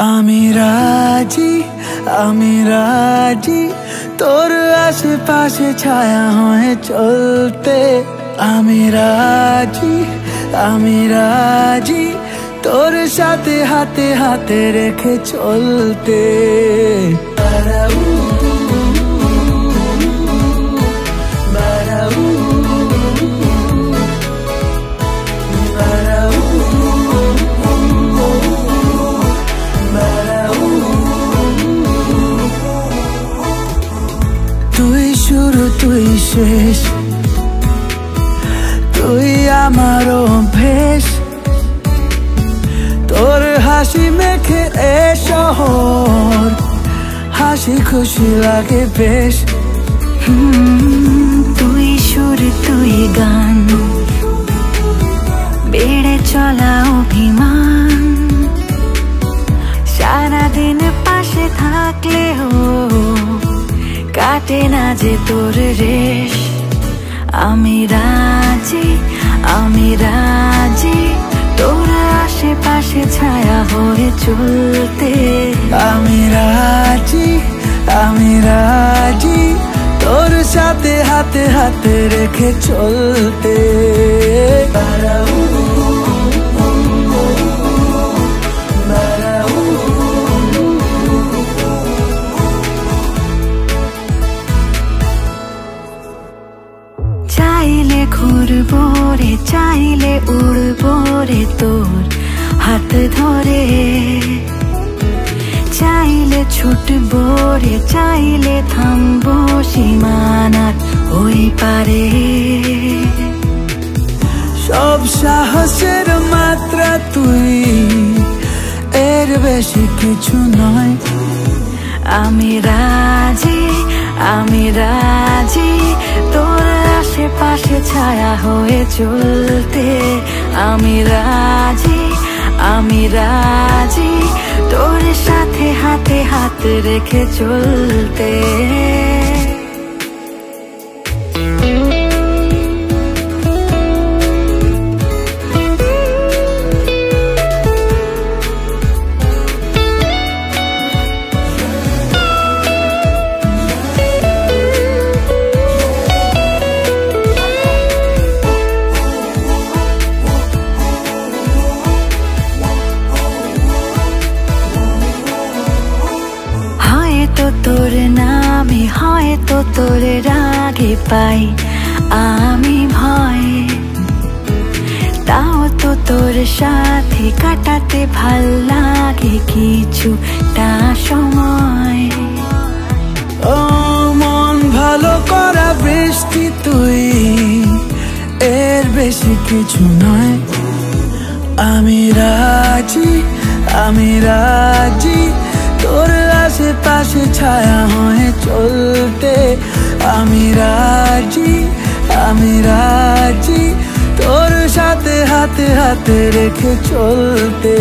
আমি রাজি, আমি রাজি তোর আশেপাশে ছায়া হয়ে চলতে। আমি রাজি, আমি রাজি তোর সাথে হাতে হাতে রেখে চলতে। তুই শুরু তুই শেষ, তুই আমার অভ্যেস। তোর হাসি মেখে এ শহর, হাসি খুশি লাগে বেশ। তুই সুর তুই গান, বেড়ে চলা অভিমান। সারাদিন পাশে থাকলেও কাটে না যে তোর রেশ। আমি রাজি, আমি রাজি তোর আশেপাশে ছায়া হয়ে চলতে। আমি রাজি, আমি রাজি তোর সাথে হাতে হাতে রেখে চলতে। চাইলে ঘুরবো রে, চাইলে উড়বো রে তোর হাত ধরে। চাইলে ছুটবো রে, চাইলে থামবো সীমানার ওই পারে। সব সাহসের মাত্রা তুই, এর বেশি কিছু নয়। আমি রাজি, আমি রাজি তোর আশেপাশে ছায়া হয়ে চলতে। আমি রাজি, আমি রাজি তোর সাথে হাতে হাত রেখে চলতে। তোর নামে হয়তো তোর রাগে পাই আমি ভয়, তাও তো তোর সাথে কাটাতে ভাল লাগে কিছুটা সময়। ও মন ভালো করা বৃষ্টি তুই, এর বেশি কিছু নয়। আমি রাজি, আমি রাজি তোর আশেপাশে ছায়া হয়ে চলতে। আমি রাজি, আমি রাজি তোর সাথে হাতে হাতে রেখে চলতে।